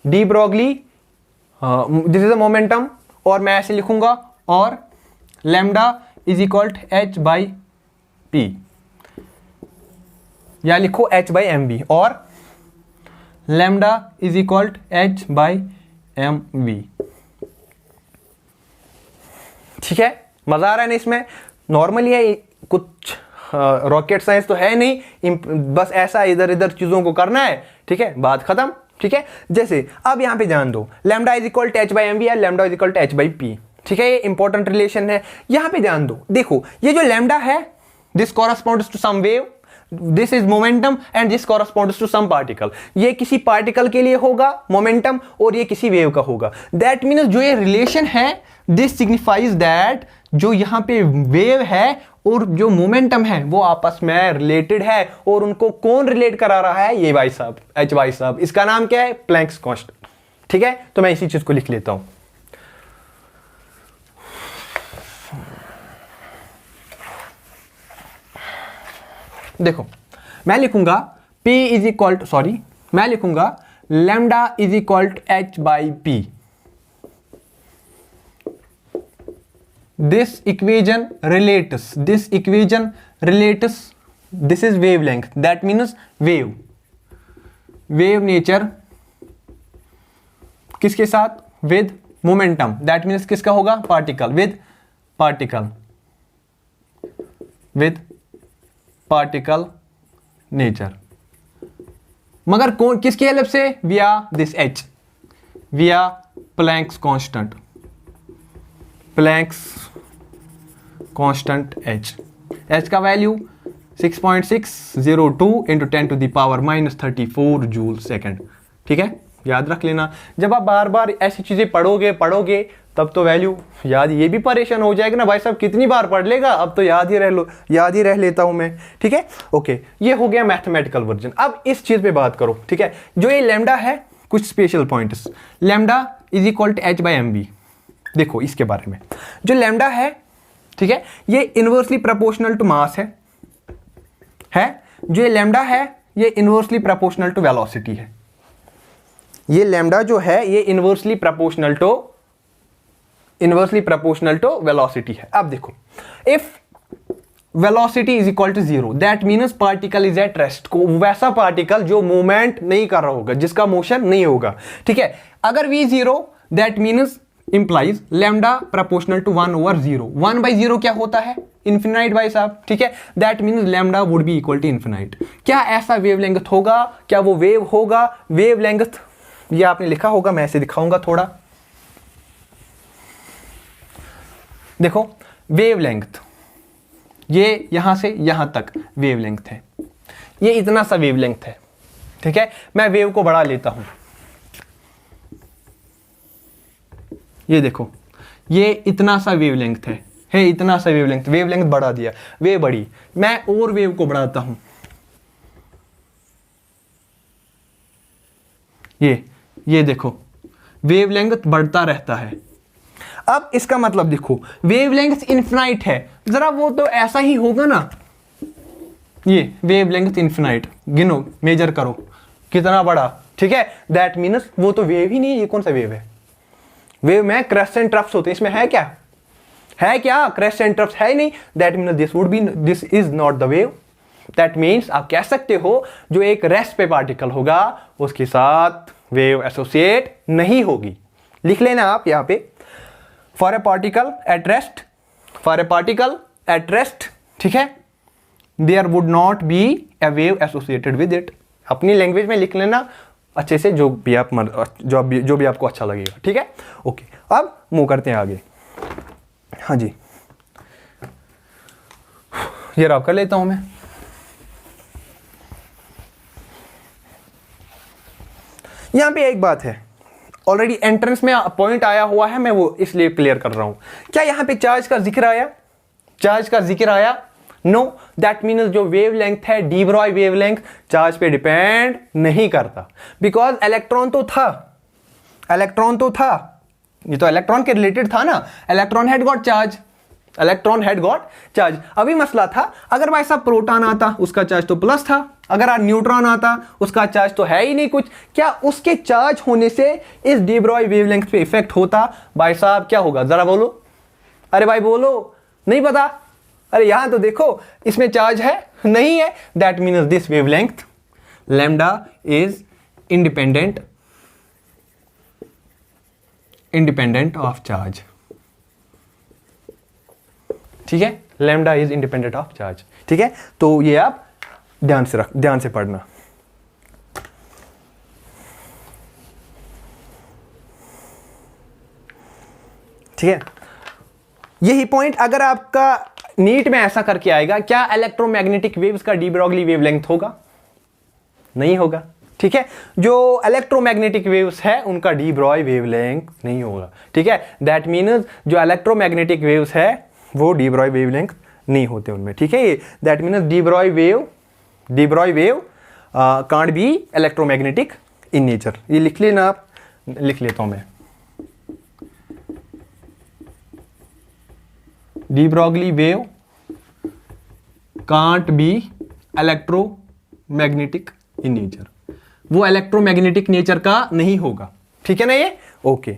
Speaker 1: de Broglie, this is a momentum, और मैं ऐसे लिखूंगा, और lambda is equal to h by p, या लिखो एच बाई एम बी, और lambda is equal to h by m v. ठीक है, मजा आ रहा है ना इसमें। नॉर्मली है, कुछ रॉकेट साइंस तो है नहीं, बस ऐसा इधर इधर चीजों को करना है। ठीक है, बात खत्म। ठीक है, जैसे अब यहां पे ध्यान दो, lambda is equal to h by m v, lambda is equal to h by p. ठीक है, ये इंपॉर्टेंट रिलेशन है, यहां पे ध्यान दो। देखो ये जो लैम्डा है, this corresponds to some wave, this is momentum, and this corresponds to some particle. ये किसी पार्टिकल के लिए होगा मोमेंटम, और ये किसी वेव का होगा। दैट मीन्स जो ये रिलेशन है, दिस सिग्निफाइज दैट जो यहां पे वेव है और जो मोमेंटम है वो आपस में रिलेटेड है, और उनको कौन रिलेट करा रहा है, ये भाई साहब, एच भाई साहब। इसका नाम क्या है, प्लैंक्स कांस्टेंट। ठीक है, तो मैं इसी चीज को लिख लेता हूं। देखो मैं लिखूंगा P is equal to, sorry मैं लिखूंगा lambda is equal to h by p. This equation relates, this is wavelength, that means wave nature किसके साथ, with momentum, that means किसका होगा, particle, with particle nature। मगर कौन, किसकी हेल्प से, via this h, via Planck's constant, Planck's constant h का value 6.602 into 10⁻⁻34 joule second. ठीक है, याद रख लेना। जब आप बार बार ऐसी चीजें पढ़ोगे तब तो वैल्यू याद, ये भी परेशान हो जाएगा ना भाई साहब कितनी बार पढ़ लेगा, अब तो याद ही रह लेता हूं मैं। ठीक है, ओके, ये हो गया मैथमेटिकल वर्जन। अब इस चीज पे बात करो। ठीक है, जो ये लैम्डा है, कुछ special points, lambda is equal to h/mv। देखो इसके बारे में, जो लैम्डा है, ठीक है, ये इनवर्सली प्रोपोर्शनल टू मास है। जो ये लैम्डा है, ये इनवर्सली प्रोपोर्शनल टू वेलोसिटी है। ये लैम्डा जो है, ये इनवर्सली प्रोपोर्शनल टू वेलोसिटी है। अब देखो, if velocity is equal to 0 that means particle is at rest. को वैसा पार्टिकल जो मूवमेंट नहीं कर रहा होगा, जिसका मोशन नहीं होगा। ठीक है, अगर v 0 that means implies lambda proportional to 1/0। 1/0 क्या होता है? इन्फिनाइट भाई साहब। ठीक है, that means lambda would be equal to infinite. क्या ऐसा वेवलेंथ होगा? क्या वो वेव होगा? वेवलेंथ ये आपने लिखा होगा, मैं ऐसे दिखाऊंगा थोड़ा। देखो वेवलेंथ, ये यहां से यहां तक वेवलेंथ है, ये इतना सा वेवलेंथ है। ठीक है, मैं वेव को बढ़ा लेता हूं। ये देखो, ये इतना सा वेवलेंथ है इतना सा वेवलेंथ बढ़ा दिया, वेव बढ़ी। मैं और वेव को बढ़ाता हूं, ये देखो वेवलेंथ बढ़ता रहता है। अब इसका मतलब देखो, वेवलेंथ इन्फिनाइट है, जरा वो तो ऐसा ही होगा ना। ये वेवलेंथ इन्फिनाइट, गिनो, मेजर करो कितना बड़ा। ठीक है, दैट मीन्स वो तो वेव ही नहीं है। ये कौन सा वेव है? वेव में क्रेस्ट एंड ट्रफ्स होते हैं, इसमें है क्या क्रेस्ट एंड ट्रफ्स है ही नहीं। That means this is not the wave. That means आप कह सकते हो जो एक रेस्ट पे पार्टिकल होगा उसके साथ वेव एसोसिएट नहीं होगी। लिख लेना आप यहां पे, for a particle at rest, ठीक है, there would not be a wave associated with it. अपनी लैंग्वेज में लिख लेना अच्छे से, जो भी आपको अच्छा लगेगा। ठीक है, ओके, अब मूव करते हैं आगे। हाँ जी, ये रब कर लेता हूं मैं। यहां पे एक बात है, ऑलरेडी एंट्रेंस में पॉइंट आया हुआ है, मैं वो इसलिए क्लियर कर रहा हूं। क्या यहां पे चार्ज का जिक्र आया? नो, दैट मीन्स जो वेवलेंथ है, डी ब्रॉय वेवलेंथ, चार्ज पे डिपेंड नहीं करता। बिकॉज इलेक्ट्रॉन तो था, ये तो इलेक्ट्रॉन के रिलेटेड था ना। Electron had got charge. अभी मसला था, अगर भाई साहब प्रोटॉन आता, उसका चार्ज तो प्लस था। अगर न्यूट्रॉन आता, उसका चार्ज तो है ही नहीं कुछ। क्या उसके चार्ज होने से इस डी ब्रॉय वेवलेंथ पे इफेक्ट होता? भाई साहब क्या होगा, जरा बोलो। अरे भाई बोलो, नहीं पता? अरे यहां तो देखो, इसमें चार्ज है नहीं है। That means this wavelength lambda is independent of charge. ठीक है, lambda is independent of charge. ठीक है, तो ये आप ध्यान से पढ़ना। ठीक है, यही पॉइंट अगर आपका नीट में ऐसा करके आएगा, क्या इलेक्ट्रोमैग्नेटिक वेव्स का डी ब्रॉगली वेवलेंथ होगा? नहीं होगा। ठीक है, जो इलेक्ट्रोमैग्नेटिक वेव्स है उनका डी ब्रॉय वेवलेंथ नहीं होगा। ठीक है, दैट मीन्स जो इलेक्ट्रोमैग्नेटिक वेव्स है वो डी ब्रॉय वेवलेंथ नहीं होते उनमें। ठीक है, that means D Broglie wave can't be electromagnetic in nature. ये लिख लेना आप, लिख लेता हूं मैं। De Broglie wave can't be electromagnetic in nature, वो इलेक्ट्रोमैग्नेटिक नेचर का नहीं होगा। ठीक है ना ये? ओके,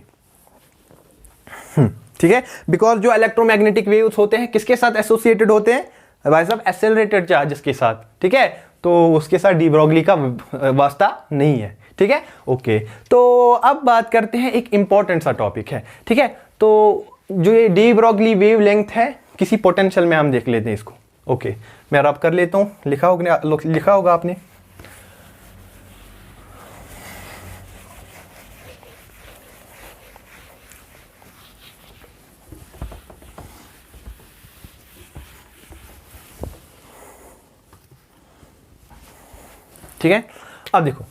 Speaker 1: ठीक है, बिकॉज जो इलेक्ट्रोमैग्नेटिक वेव्स होते हैं किसके साथ एसोसिएटेड होते हैं? भाई साहब एक्सेलरेटेड चार्जेस के साथ। ठीक है, तो उसके साथ डी ब्रॉगली का वास्ता नहीं है। ठीक है, ओके, तो अब बात करते हैं, एक इंपॉर्टेंट सा टॉपिक है। ठीक है, तो जो ये डी ब्रॉगली वेवलेंथ है, किसी पोटेंशियल में हम देख लेते हैं इसको। ओके, मैं रब कर लेता हूं, लिखा होगा आपने। ठीक है, अब देखो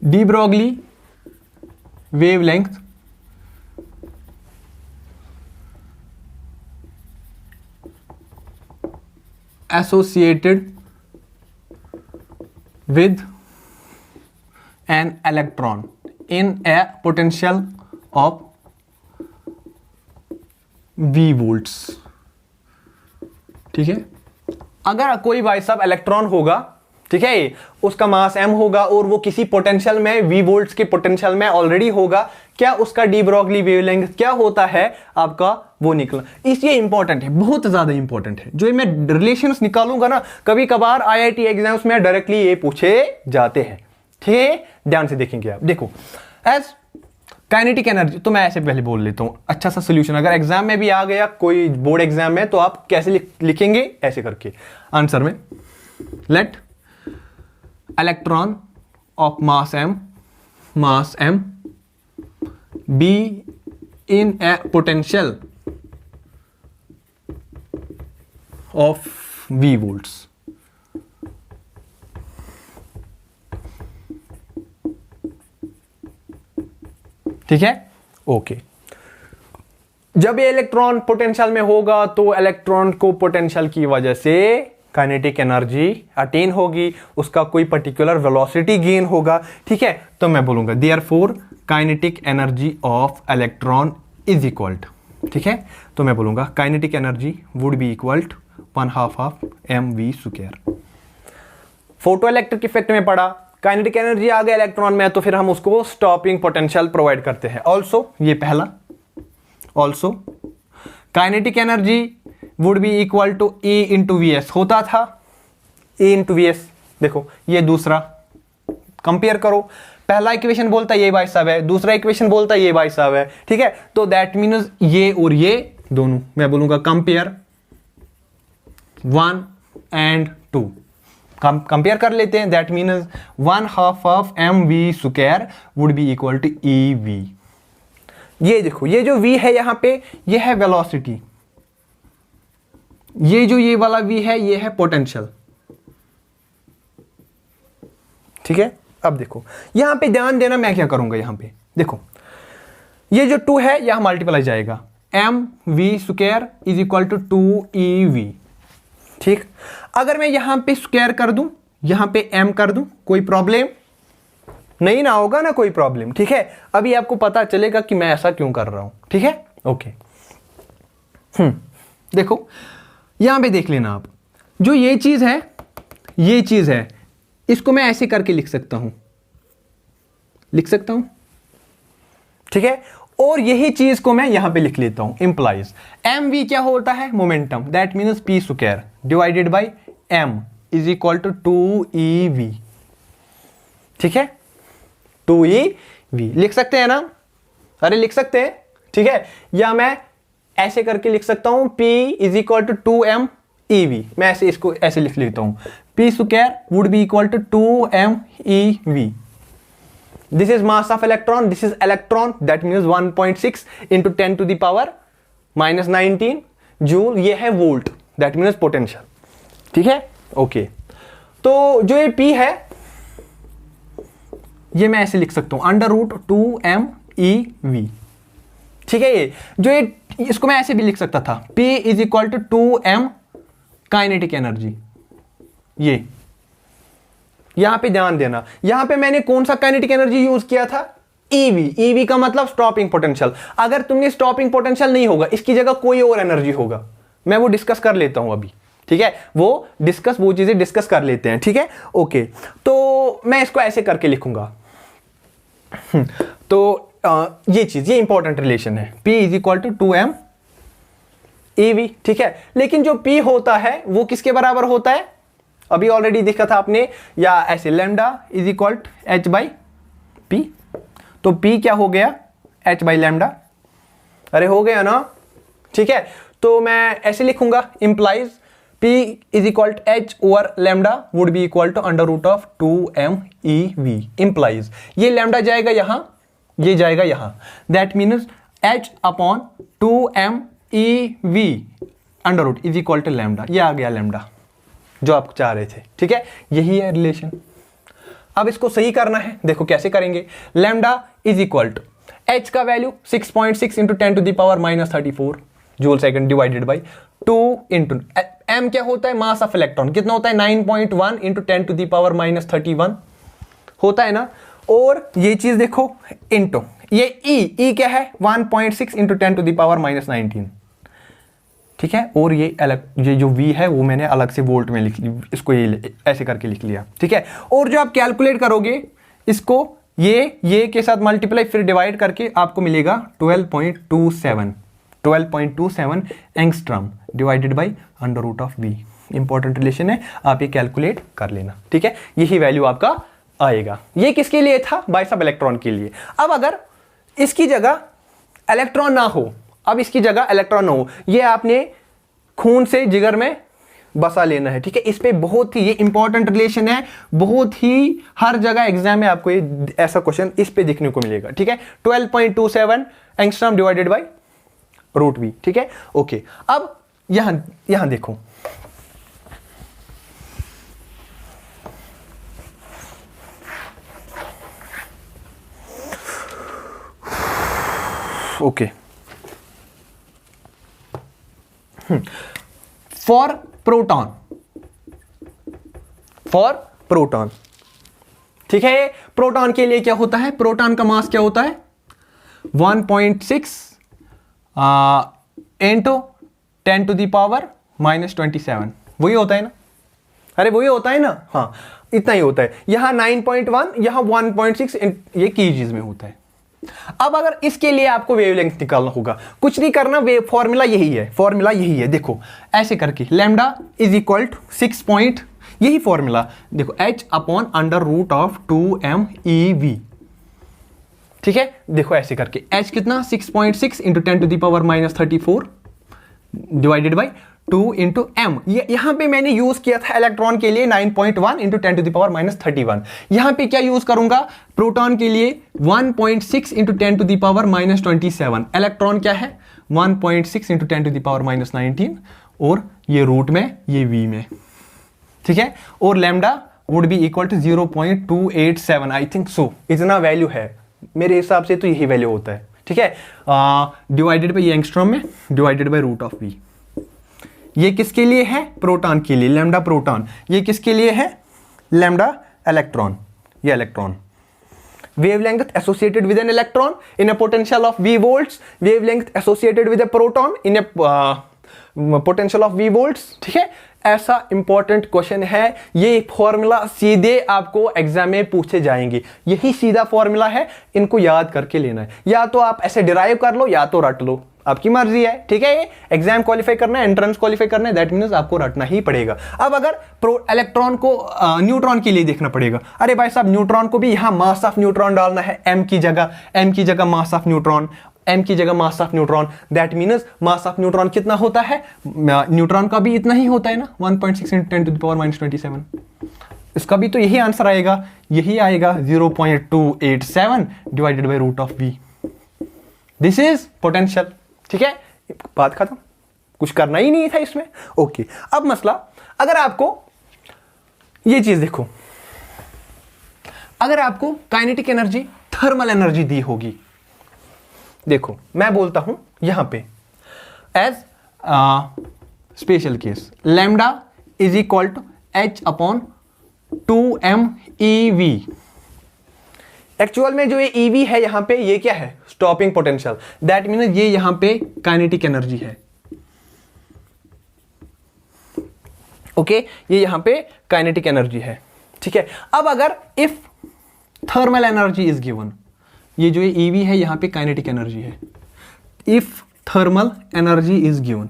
Speaker 1: de Broglie wavelength associated with an electron in a potential of V volts। ठीक है, अगर कोई भाई साहब इलेक्ट्रॉन होगा, ठीक है, उसका मास m होगा और वो किसी पोटेंशियल में V वोल्ट्स के पोटेंशियल में ऑलरेडी होगा, क्या उसका डी ब्रोगली वेवलेंथ क्या होता है आपका, वो निकला। इसलिए इंपॉर्टेंट है, बहुत ज्यादा इंपॉर्टेंट है। जो मैं रिलेशंस निकालूंगा ना, कभी कभार आईआईटी एग्जाम्स में डायरेक्टली ये पूछे जाते हैं। ठीक है, ध्यान से देखेंगे आप। देखो एज काइनेटिक एनर्जी, तो मैं ऐसे पहले बोल लेता हूं अच्छा सा सोल्यूशन, अगर एग्जाम में भी आ गया कोई बोर्ड एग्जाम में, तो आप कैसे लिखेंगे, ऐसे करके आंसर में, let electron of mass m be in a potential of V volts। ठीक है, ओके। जब ये इलेक्ट्रॉन पोटेंशियल में होगा तो इलेक्ट्रॉन को पोटेंशियल की वजह से काइनेटिक एनर्जी अटेन होगी, उसका कोई पर्टिकुलर वेलोसिटी गेन होगा। ठीक है, तो मैं बोलूंगा therefore kinetic energy of electron is equal to, ठीक है, तो मैं बोलूंगा kinetic energy would be equal to 1/2 of mv²। Photo electric effect में पढ़ा, काइनेटिक एनर्जी आ गया इलेक्ट्रॉन में, तो फिर हम उसको स्टॉपिंग पोटेंशियल प्रोवाइड करते हैं। ऑल्सो ये पहला, also kinetic energy would be equal to E into V एस होता था, E इंटू वी एस। देखो ये दूसरा कंपेयर करो, पहला इक्वेशन बोलता है ये भाई साहब है, दूसरा इक्वेशन बोलता है ये भाई साहब है। ठीक है, तो दैट मीन्स ये और ये दोनों, मैं बोलूंगा कंपेयर 1 and 2, कंपेयर कर लेते हैं। That means 1/2 of mv² would be equal to ev। ये देखो, ये जो v है यहां पे, ये है वेलोसिटी, ये जो ये वाला v है ये है पोटेंशियल। ठीक है, अब देखो यहां पे ध्यान देना, मैं क्या करूंगा यहां पे, देखो ये जो 2 है यहां मल्टीप्लाई जाएगा, mv² is equal to 2ev। ठीक, अगर मैं यहां पे स्क्वायर कर दूं, यहां पे m कर दूं, कोई प्रॉब्लम नहीं ना होगा ना, कोई प्रॉब्लम। ठीक है, अभी आपको पता चलेगा कि मैं ऐसा क्यों कर रहा हूं। ठीक है, ओके। देखो यहां पे देख लेना आप, जो ये चीज है, ये चीज है, इसको मैं ऐसे करके लिख सकता हूं, लिख सकता हूं। ठीक है, और यही चीज को मैं यहां पे लिख लेता हूं, इंप्लाइज mv क्या होता है, momentum, that means p² divided by m is equal to 2ev। ठीक है, 2ev लिख सकते हैं ना, अरे लिख सकते हैं। ठीक है, या मैं ऐसे करके लिख सकता हूं, p is equal to 2mev, मैं ऐसे इसको ऐसे लिख लेता हूं, p² would be equal to 2mev। This is mass of electron, this is electron, that means 1.6 into 10 to the power -19 joule, ये है वोल्ट, that means potential। ठीक है, ओके। तो जो ये P है ये मैं ऐसे लिख सकता हूं, √2mev। ठीक है, ये जो ये, इसको मैं ऐसे भी लिख सकता था, P is equal to 2m kinetic energy. ये यहां पे ध्यान देना, यहां पे मैंने कौन सा काइनेटिक एनर्जी यूज किया था, EV। EV का मतलब स्टॉपिंग पोटेंशियल। अगर तुमने स्टॉपिंग पोटेंशियल नहीं होगा, इसकी जगह कोई और एनर्जी होगा, मैं वो डिस्कस कर लेता हूं अभी। ठीक है, वो चीजें डिस्कस कर लेते हैं। ठीक है, ओके। तो मैं इसको ऐसे करके लिखूंगा। तो ये चीज, ये इंपॉर्टेंट रिलेशन है, P is equal to 2m EV। ठीक है, लेकिन जो P होता है वो किसके बराबर होता है, अभी ऑलरेडी देखा था आपने, या ऐसे lambda is equal h by P. तो P क्या हो गया, h बाई लैम्डा, अरे हो गया ना। ठीक है, तो मैं ऐसे लिखूंगा, implies P is equal to h over lambda would be equal to √2mev। Implies ये लैम्डा जाएगा यहां, ये जाएगा यहां, that means h upon 2mev under root is equal to lambda, ये आ गया लैम्डा जो आप चाह रहे थे, ठीक है, यही है रिलेशन। अब इसको सही करना है, देखो कैसे करेंगे। Lambda is equal to H का value 6.6 into 10 to the power -34 joule second divided by 2 into M क्या होता है, मास ऑफ इलेक्ट्रॉन कितना होता है 9.1 इंटू 10 टू द पावर -31 होता है ना। और ये चीज देखो इंटू ये ई क्या है 1.6 इंटू 10 टू द पावर -19, ठीक है। और ये जो V है वो मैंने अलग से वोल्ट में लिख लिया, इसको ये ऐसे करके लिख लिया, ठीक है। और जो आप कैलकुलेट करोगे इसको ये के साथ मल्टीप्लाई फिर डिवाइड करके आपको मिलेगा 12.27 angstrom divided by under root of V। Important relation है, आप ये कैलकुलेट कर लेना, ठीक है। यही वैल्यू आपका आएगा। ये किसके लिए था, बाय सब इलेक्ट्रॉन के लिए। अब अगर इसकी जगह इलेक्ट्रॉन ना हो, अब इसकी जगह इलेक्ट्रॉन ना हो, ये आपने खून से जिगर में बसा लेना है, ठीक है। इस पे बहुत ही ये इंपॉर्टेंट रिलेशन है, बहुत ही हर जगह एग्जाम में आपको ये ऐसा क्वेश्चन इस पे देखने को मिलेगा, ठीक है। 12.27 angstrom divided by root V, ठीक है, ओके। अब यहां देखो, ओके, फॉर प्रोटॉन, ठीक है। प्रोटॉन के लिए क्या होता है, प्रोटॉन का मास क्या होता है 1.6 इंटू 10 टू द पावर -27, वही होता है ना, अरे वही होता है ना, हाँ इतना ही होता है। यहां 9.1, यहां 1.6, ये केजीज में होता है। अब अगर इसके लिए आपको वेवलेंथ निकालना होगा, कुछ नहीं करना, वे फॉर्मूला यही है, देखो ऐसे करके लैम्डा इज इक्वल टू 6 यही फॉर्मूला देखो h upon under root of 2mEV, ठीक है। देखो ऐसे करके h कितना 6.6 इंटू 10 टू द पावर -34 डिवाइडेड बाई 2 इंटू एम। यहां पे मैंने यूज किया था इलेक्ट्रॉन के लिए 9.1 इंटू 10 टू द पावर -31। यहां पे क्या यूज करूंगा, प्रोटॉन के लिए 1.6 into 10 to the power -27, electron क्या है 1.6 इंटू 10 टू द पावर -19, और ये रूट में ये V में, ठीक है। और lambda would be equal to 0.287, I think so, इतना वैल्यू है मेरे हिसाब से, तो यही वैल्यू होता है, ठीक है। डिवाइडेड बाई एंगस्ट्रॉम में divided by root of V। ये किसके लिए है, प्रोटॉन के लिए, लैम्डा प्रोटॉन। ये किसके लिए है, लैम्डा इलेक्ट्रॉन, ये electron. Wavelength associated with an electron in a potential of V volts, wavelength associated with a proton in a potential of V volts, ठीक है। ऐसा इंपॉर्टेंट क्वेश्चन है, ये फॉर्मूला सीधे आपको एग्जाम में पूछे जाएंगे, यही सीधा फॉर्मूला है, इनको याद करके लेना है। या तो आप ऐसे डिराइव कर लो या तो रट लो, आपकी मर्जी है, ठीक है। ये एग्जाम क्वालिफाई करना है, एंट्रेंस क्वालिफाई करना है, दैट मीन्स आपको रटना ही पड़ेगा। अब अगर इलेक्ट्रॉन को न्यूट्रॉन के लिए देखना पड़ेगा, अरे भाई साहब न्यूट्रॉन को भी यहां मास ऑफ न्यूट्रॉन डालना है, m की जगह मास ऑफ न्यूट्रॉन, m की जगह mass of neutron, that means mass of neutron कितना होता है, न्यूट्रॉन का भी इतना ही होता है ना 1.6 इंटू 10 टू द पावर -27। इसका भी तो यही आंसर आएगा, यही आएगा 0.287 divided by root of V। This is potential, ठीक है, बात खत्म, कुछ करना ही नहीं था इसमें, ओके। अब मसला, अगर आपको ये चीज देखो, अगर आपको काइनेटिक एनर्जी, थर्मल एनर्जी दी होगी, देखो मैं बोलता हूं यहां पे as special case lambda is equal to h upon 2mEV। Actual में जो ये EV है यहां पे, ये क्या है, स्टॉपिंग पोटेंशियल, दैट मीन्स ये यहां पे काइनेटिक एनर्जी है, ओके, ये यहां पे काइनेटिक एनर्जी है, ठीक है। अब अगर if thermal energy is given, ये जो ये EV है यहां पे काइनेटिक एनर्जी है, if thermal energy is given,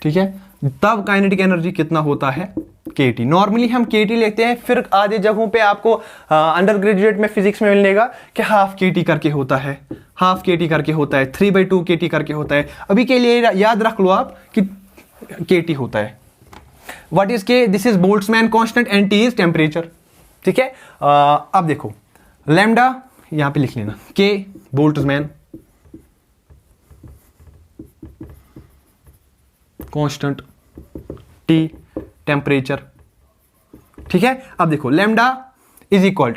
Speaker 1: ठीक है, तब काइनेटिक एनर्जी कितना होता है KT। नॉर्मली हम KT लेते हैं, फिर आधे जगहों पे आपको अंडर ग्रेजुएट में फिजिक्स में मिलेगा कि हाफ KT करके होता है, हाफ KT करके होता है, 3/2 KT करके होता है। अभी के लिए याद रख लो आप कि KT होता है। What is K, this is Boltzmann constant and T is temperature, ठीक है। अब देखो लैम्डा यहां पे लिख लेना, K Boltzmann constant, T temperature, ठीक है। अब देखो lambda is equal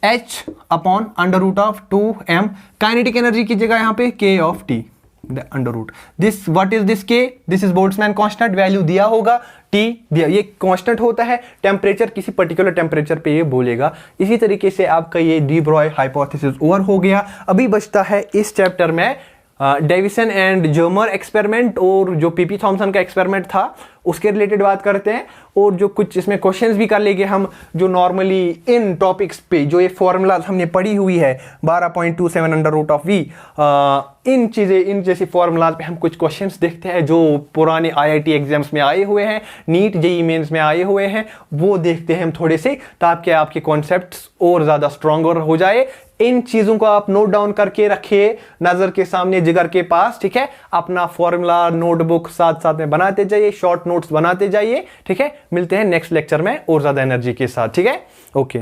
Speaker 1: h upon under root of 2m, kinetic energy की जगह यहां पे k of t under root, this what is this k, this is Boltzmann constant, value दिया होगा, t दिया, ये कांस्टेंट होता है, टेम्परेचर किसी पर्टिकुलर टेम्परेचर पे ये बोलेगा। इसी तरीके से आपका ये डी ब्रॉय हाइपोथेसिस ओवर हो गया। अभी बचता है इस चैप्टर में डेविसन एंड जर्मर एक्सपेरिमेंट और जो पीपी थॉमसन का एक्सपेरिमेंट था उसके रिलेटेड बात करते हैं, और जो कुछ इसमें क्वेश्चंस भी कर लेंगे हम, जो नॉर्मली इन टॉपिक्स पे जो ये फॉर्मूला हमने पढ़ी हुई है 12.27 अंडर रूट ऑफ वी, इन चीज़ें, इन जैसी फॉर्मूलाज पे हम कुछ क्वेश्चंस देखते हैं जो पुराने आईआईटी एग्जाम्स में आए हुए हैं, नीट जेईई मेंस में आए हुए हैं, वो देखते हैं हम थोड़े से, ताकि आपके कॉन्सेप्ट्स और ज़्यादा स्ट्रॉन्गर हो जाए। इन चीज़ों को आप नोट डाउन करके रखिए नज़र के सामने, जिगर के पास, ठीक है। अपना फॉर्मूला नोटबुक साथ साथ में बनाते जाइए, शॉर्ट नोट्स बनाते जाइए, ठीक है। मिलते हैं नेक्स्ट लेक्चर में और ज़्यादा एनर्जी के साथ, ठीक है। ओके।